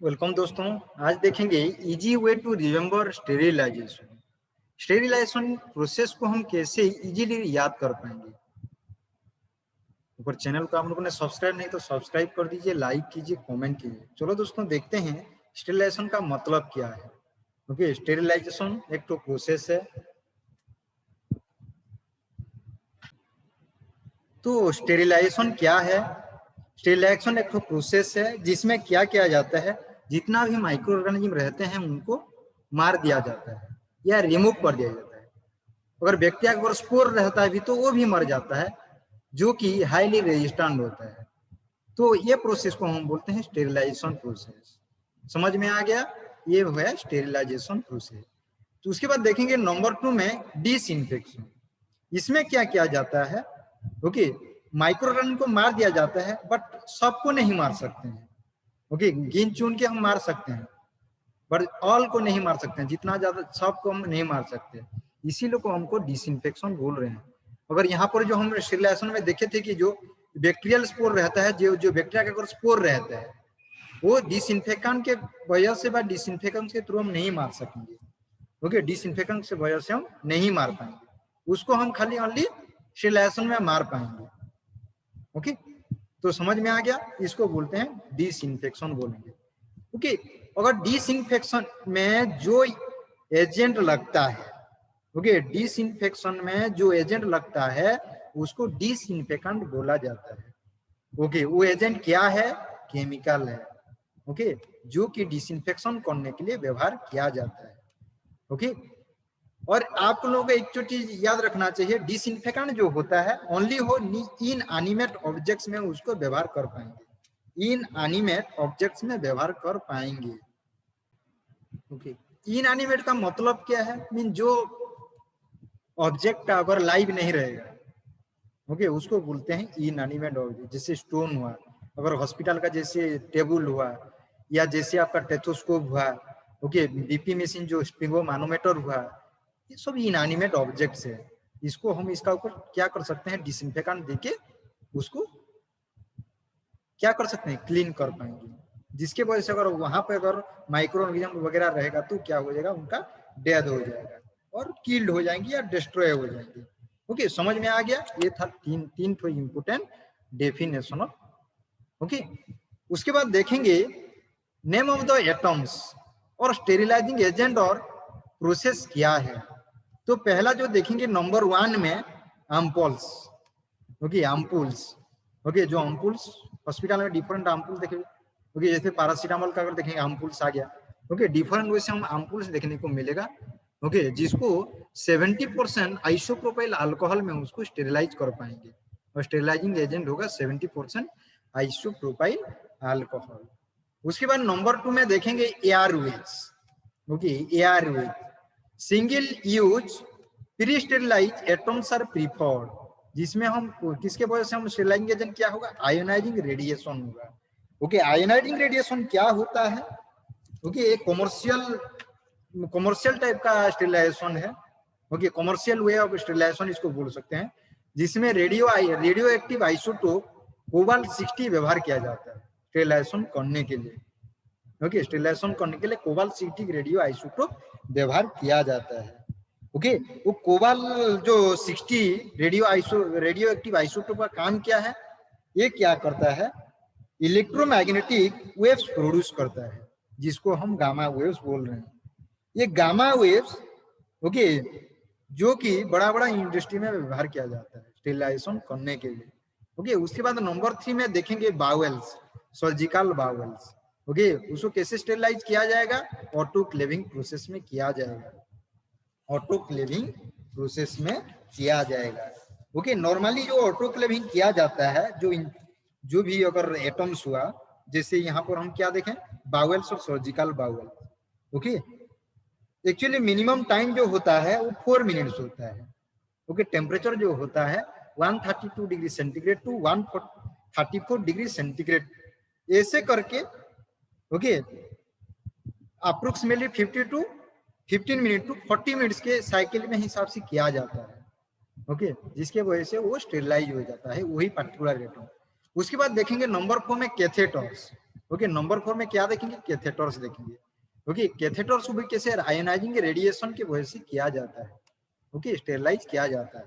Welcome दोस्तों। आज देखेंगे easy way to remember sterilisation. Sterilisation process को हम कैसे इजीली याद कर पाएंगे। ऊपर चैनल को आप लोगों ने सब्सक्राइब नहीं तो सब्सक्राइब कर दीजिए, लाइक कीजिए, कमेंट कीजिए। चलो दोस्तों देखते हैं स्टेरिलाइजेशन का मतलब क्या है। ओके, स्टेरिलाइजेशन एक तो प्रोसेस है। तो स्टेरिलाइजेशन क्या है? स्टेरिलाइजेशन एक तो प्रोसेस है जिसमें क्या किया जाता है, जितना भी माइक्रो ऑर्गेनिज्म रहते हैं उनको मार दिया जाता है या रिमूव कर दिया जाता है। अगर बैक्टीरिया अगर स्पोर रहता है भी तो वो भी मर जाता है, जो कि हाईली रेजिस्टेंट होता है। तो ये प्रोसेस को हम बोलते हैं स्टेरिलाइजेशन प्रोसेस। समझ में आ गया? ये है स्टेरिलाइजेशन प्रोसेस। तो उसके बाद देखेंगे नंबर 2 में डिसइंफेक्शन। इसमें क्या किया जाता है? ओके, माइक्रो ऑर्गेनिज्म को मार दिया जाता है बट सबको नहीं मार सकते हैं। ओके, गिन चुन के हम मार सकते हैं बट ऑल को नहीं मार सकते हैं, जितना ज्यादा सबको हम नहीं मार सकते, इसीलिए को हमको डिसइंफेक्शन बोल रहे हैं। अगर यहाँ पर जो हम स्टेरिलाइजेशन में देखे थे कि जो बैक्टीरियल स्पोर रहता है, जो बैक्टीरिया का अगर स्पोर रहता है वो डिसइंफेक्टेंट के वजह से বা डिसइंफेक्टेंट के थ्रू हम नहीं मार सकेंगे। ओके, डिसइंफेक्टेंट से वजह से हम नहीं मार पाएंगे, उसको हम खाली ओनली स्टेरिलाइजेशन में मार पाएंगे। ओके, तो समझ में आ गया? इसको बोलते हैं डिसइंफेक्शन बोलेंगे। ओके, अगर डिसइंफेक्शन में जो एजेंट लगता है, ओके, डिसइंफेक्शन में जो एजेंट लगता है उसको डिसइंफेक्टेंट बोला जाता है। ओके, वो एजेंट क्या है? केमिकल है। ओके, जो कि डिसइंफेक्शन करने के लिए व्यवहार किया जाता है। ओके, और आप लोगों को एक चीज याद रखना चाहिए, डिसइंफेक्टेंट जो होता है ओनली हो इन एनिमेट ऑब्जेक्ट्स में उसको व्यवहार कर पाएंगे, इन एनिमेट ऑब्जेक्ट्स में व्यवहार कर पाएंगे। ओके, इन एनिमेट का मतलब क्या है? मीन जो ऑब्जेक्ट अगर लाइव नहीं रहेगा, ओके, उसको बोलते हैं इन एनिमेट ऑब्जेक्ट। जैसे स्टोन हुआ, अगर हॉस्पिटल का जैसे टेबल हुआ, या जैसे आपका टेथोस्कोप हुआ, ओके, बीपी मशीन जो स्पिगोमानोमीटर हुआ, ये सब इनएनिमेट ऑब्जेक्ट्स है। इसको हम इसका ऊपर क्या कर सकते हैं? डिसइंफेक्टेंट देके उसको क्या कर सकते हैं? क्लीन कर पाएंगे, जिसके वजह से अगर वहां पे अगर माइक्रो ऑर्गेनिज्म वगैरह रहेगा तो क्या हो जाएगा? उनका डेथ हो जाएगा और किल्ड हो जाएंगे या डिस्ट्रॉय हो जाएंगे। ओके, समझ में आ गया? ये था तीन तो इंपोर्टेंट डेफिनेशन ऑफ। ओके, उसके बाद देखेंगे नेम ऑफ द एटम्स और स्टेरिलाइजिंग एजेंट और प्रोसेस क्या है। तो पहला जो देखेंगे नंबर 1 में एम्पुल्स। Okay, ampoules. ओके, जो एम्पुल्स हॉस्पिटल में डिफरेंट एम्पुल्स देखेंगे। ओके, जैसे पैरासीटामोल का अगर देखेंगे एम्पुल्स आ गया। ओके, डिफरेंट वे से हम एम्पुल्स देखने को मिलेगा। ओके, जिसको 70% आइसोप्रोपाइल अल्कोहल में उसको स्टेरिलाइज कर पाएंगे, और स्टेरिलाइजिंग एजेंट होगा 70% आइसोप्रोपाइल अल्कोहल। उसके बाद नंबर 2 में देखेंगे airways. Okay, airways single use pre sterilise items are preferred, जिसमें हम किसके वजह से हम स्टेरिलाइजिंग एजेंट क्या होगा? आयोनाइजिंग रेडिएशन होगा। ओके, आयोनाइजिंग रेडिएशन क्या होता है? ओके, एक कमर्शियल टाइप का स्टेरिलाइजेशन है। Okay, commercial way of sterilisation इसको बोल सकते हैं, जिसमें रेडियो एक्टिव आइसोटोप कोबाल्ट 60 व्यवहार किया जाता है स्टेरिलाइजेशन करने के लिए। ओके, स्टेरिलाइजेशन करने के लिए कोबाल्ट 60 रेडियो आइसोटोप व्यवहार किया जाता है। ओके, वो कोबाल्ट जो 60 रेडियो एक्टिव आइसोटोप का काम क्या है? ये क्या करता है? इलेक्ट्रोमैग्नेटिक वेव्स प्रोड्यूस करता है, जिसको हम गामा वेव्स बोल रहे हैं। ये गामा वेव्स, ओके, जो कि बड़ा बड़ा इंडस्ट्री में व्यवहार किया जाता है स्टेरिलाइजेशन करने के लिए। ओके, उसके बाद नंबर 3 में देखेंगे बावेल्स, सर्जिकल बावेल्स। ओके, उसको कैसे स्टेरिलाइज किया जाएगा? ऑटोक्लेविंग प्रोसेस में किया जाएगा, ऑटोक्लेविंग प्रोसेस में किया जाएगा। ओके, नॉर्मली जो ऑटोक्लेविंग किया जाता है, जो भी अगर एटम्स हुआ, जैसे यहाँ पर हम क्या देखें? बावेल्स और surgical bowel. Okay, actually minimum time जो होता है वो 4 मिनट्स होता है। ओके, टेम्परेचर जो होता है 132 degree centigrade to 134 degree centigrade, ऐसे करके okay approximately 15 minute to 40 minutes के साइकिल में हिसाब से किया जाता है। ओके, जिसके वजह से वो स्टेरिलाइज हो जाता है वही पर्टिकुलर एटम। उसके बाद देखेंगे नंबर 4 में कैथेटर्स। ओके, नंबर 4 में क्या देखेंगे, कैथेटर्स देखेंगे। ओके, कैथेटर्स को भी कैसे आयनाइजिंग रेडिएशन की वजह से किया जाता है, ओके, स्टेरलाइज किया जाता है।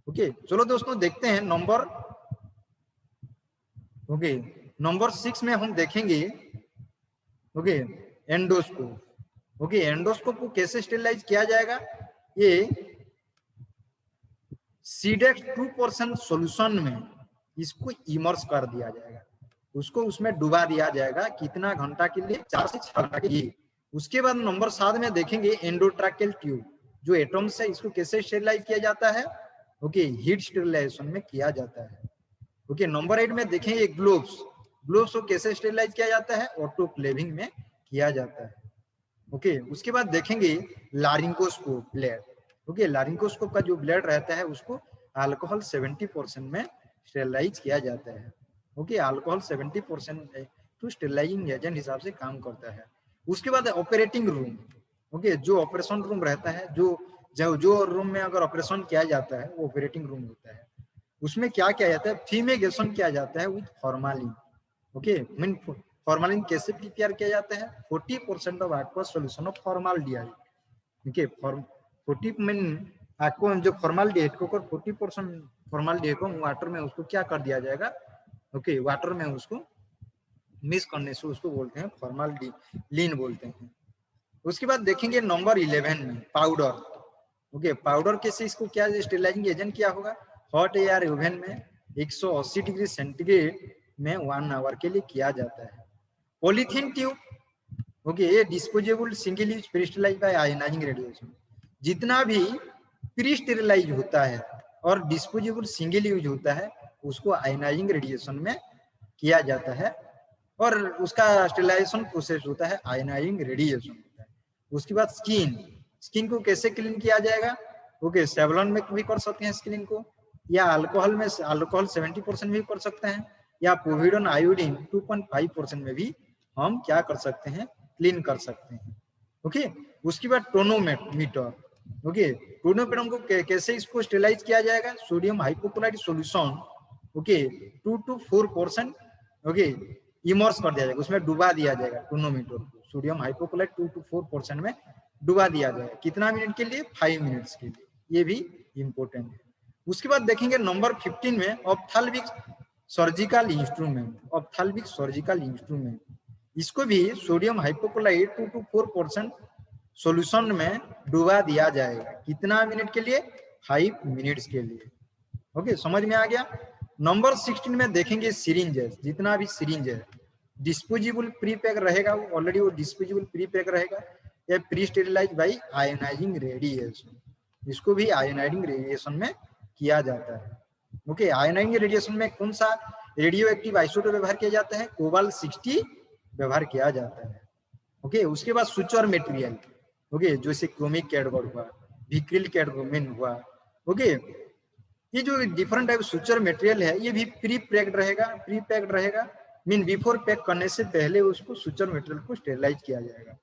ओके, चलो दोस्तों देखते हैं नंबर, ओके, नंबर 6 में हम देखेंगे, ओके, एंडोस्कोप। ओके, एंडोस्कोप को कैसे स्टेरलाइज किया जाएगा, ये सीडेक्स 2% सॉल्यूशन में इसको इमर्स कर दिया जाएगा, उसको उसमें डुबा दिया जाएगा, कितना घंटा के लिए, 4 से 6 घंटा के लिए। उसके बाद नंबर 7 में देखेंगे एंडोट्रैकेल ट्यूब, जो एटम्स है, इसको कैसे स्टेरलाइज किया जाता है, ओके, हीट स्टेरिलाइजेशन में किया जाता है। ओके, नंबर 8 में देखेंगे ग्लोव्स, ग्लोव्स को कैसे स्टेरिलाइज किया जाता है, ऑटोक्लेविंग में किया जाता है। ओके, उसके बाद देखेंगे लारिंगोस्कोप ब्लेड। ओके, लारिंगोस्कोप का जो ब्लेड रहता है उसको अल्कोहल 70% में स्टेरिलाइज किया जाता है। ओके, अल्कोहल 70% टू स्टेरिलाइजिंग एजेंट हिसाब से काम करता है। उसके बाद ऑपरेटिंग रूम। ओके, जो ऑपरेशन रूम रहता है, जो रूम में अगर ऑपरेशन किया जाता है वो ऑपरेटिंग रूम होता है। उसमें क्या किया जाता है, फ्यूमिगेशन किया जाता है with formalin. Okay, mean formalin कैसे प्रिपेयर किया जाता है, 40% of aqueous solution of formaldehyde. Okay, 40 mean aqua जो फॉर्माल्डिहाइड को 40% फॉर्माल्डिहाइड को वाटर में उसको क्या कर दिया जाएगा, ओके, वाटर में उसको मिक्स करने से उसको बोलते हैं फॉर्माल्डिहाइड बोलते हैं। उसके बाद देखेंगे नंबर 11 में पाउडर। ओके, पाउडर कैसे इसको क्या स्टेरिलाइजिंग एजेंट क्या होगा, हॉट एयर ओवन में 180 डिग्री सेंटीग्रेड में 1 आवर के लिए किया जाता है। पॉलीथीन ट्यूब, ओके, ये disposable single use pre sterilise by ionising radiation. जितना भी प्री-स्टेरिलाइज होता है और डिस्पोजेबल सिंगल यूज होता है उसको आयनाइजिंग रेडिएशन में किया जाता है, और उसका स्टेरिलाइजेशन प्रोसेस होता है आयनाइजिंग रेडिएशन होता है। उसके बाद स्किन, स्किन को कैसे क्लीन किया जाएगा, ओके, सेवलॉन में भी कर सकते हैं स्किन को, या अल्कोहल में, अल्कोहल 70% भी कर सकते हैं, या पोविडोन आयोडीन 2.5% में भी हम क्या कर सकते हैं, क्लीन कर सकते हैं। ओके, उसके बाद टोनोमीटर। ओके, टोनोमीटर को कैसे इसको स्टेरिलाइज किया जाएगा, sodium hypochloride solution, okay, 2 to 4%, okay, immerse कर दिया जाएगा, उसमें डुबा दिया जाएगा टोनोमीटर को, सोडियम हाइपोक्लोराइड 2 to 4% में डुबा दिया जाएगा, कितना मिनट के लिए, 5 मिनट्स के लिए, ये भी इंपॉर्टेंट है। उसके बाद देखेंगे नंबर 15 में ophthalmic surgical instrument. Ophthalmic surgical instrument, इसको भी सोडियम हाइपोक्लोराइड 2 to 4% सॉल्यूशन में डुबा दिया जाएगा, कितना मिनट के लिए, 5 मिनट्स के लिए। ओके, समझ में आ गया। नंबर 16 में देखेंगे सिरिंजेस, जितना भी सिरिंज है डिस्पोजेबल प्री पैक रहेगा, वो ऑलरेडी वो डिस्पोजेबल प्री पैक रहेगा, या pre sterilise by ionising radiation, इसको भी आयोनाइजिंग रेडिएशन में किया जाता है। ओके, आयोनाइजिंग रेडिएशन में कौन सा रेडियो एक्टिव आइसोटोप व्यवहार किया जाता है, कोबाल्ट 60 व्यवहार किया जाता है। ओके, उसके बाद सुचर मटेरियल, ओके, जैसे क्रोमिक कैडवर्ड हुआ, विक्रिल कैडमिन हुआ। ओके, ये जो डिफरेंट टाइप सुचर मटेरियल है ये भी प्री पैक्ड रहेगा, मीन बिफोर पैक करने से पहले उसको सुचर मटेरियल को स्टेरिलाइज किया जाएगा।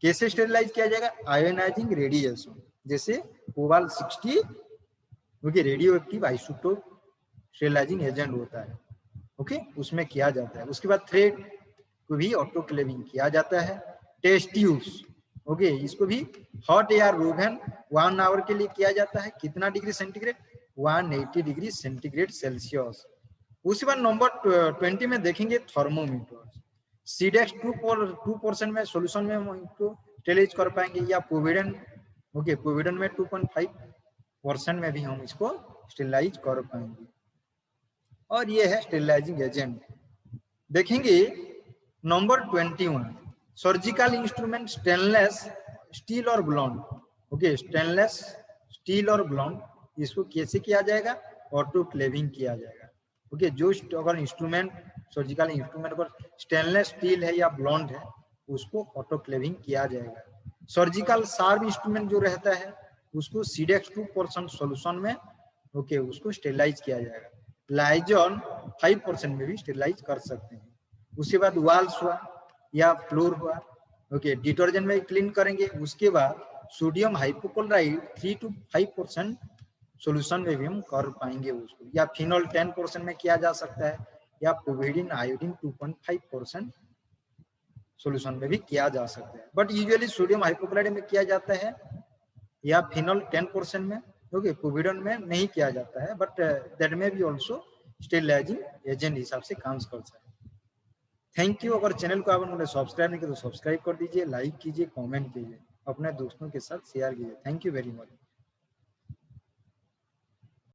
कैसे स्टेरिलाइज किया जाएगा, आयोनाइजिंग रेडिएशन, जैसे कोबाल्ट 60, क्योंकि रेडियो एक्टिव आइसोटोप स्टेरिलाइजिंग एजेंट होता है। ओके, उसमें किया जाता है। उसके बाद थ्रेड को भी ऑटोक्लेविंग किया जाता है। टेस्ट ट्यूब्स, ओके, इसको भी हॉट एयर ओवन 1 आवर के लिए किया जाता है, कितना degree centigrade, 180 degree centigrade Celsius. उसके बाद नंबर 20 में देखेंगे थर्मोमीटर। सीडेक्स 2% में सॉल्यूशन में हम इसको स्टेरिलाइज कर पाएंगे, या पोविडन, ओके, पोविडन में 2.5% में भी हम इसको स्टेरिलाइज कर पाएंगे। और ये है स्टेरिलाइजिंग एजेंट। देखेंगे number 21, surgical instrument stainless steel और ब्लॉन्ड। ओके, स्टेनलेस स्टील और ब्लॉन्ड, इसको कैसे किया जाएगा, ऑटोक्लेविंग किया जाएगा। ओके, जो अगर इंस्ट्रूमेंट, सर्जिकल इंस्ट्रूमेंट अगर स्टेनलेस स्टील है या ब्लॉन्ड है उसको ऑटोक्लेविंग किया जाएगा। सर्जिकल शार्प इंस्ट्रूमेंट जो रहता है उसको सीडेक्स 2% सॉल्यूशन में, ओके, उसको स्टेरिलाइज किया जाएगा। लाइजॉन 5% में भी स्टेरिलाइज कर सकते हैं। उसके बाद वाल्स हुआ या फ्लोर हुआ, ओके, डिटर्जेंट में क्लीन करेंगे। उसके बाद सोडियम हाइपोक्लोराइड 3 to 5% सॉल्यूशन में भी हम कर पाएंगे उसको, या फिनॉल 10% में किया जा सकता है, या पोविडीन आयोडीन 2.5% सॉल्यूशन में भी किया जा सकता है, बट यूजुअली सोडियम हाइपोक्लोराइड में किया जाता है या फिनॉल 10% में, क्योंकि पोविडोन में नहीं किया जाता है, बट दैट में भी ऑल्सो स्टेरिलाइजिंग एजेंट हिसाब से काम कर सकता है। Thank you. अगर चैनल को आपने सब्सक्राइब नहीं किया तो सब्सक्राइब कर दीजिए, लाइक कीजिए, कमेंट कीजिए, अपने दोस्तों के साथ शेयर कीजिए। Thank you very much.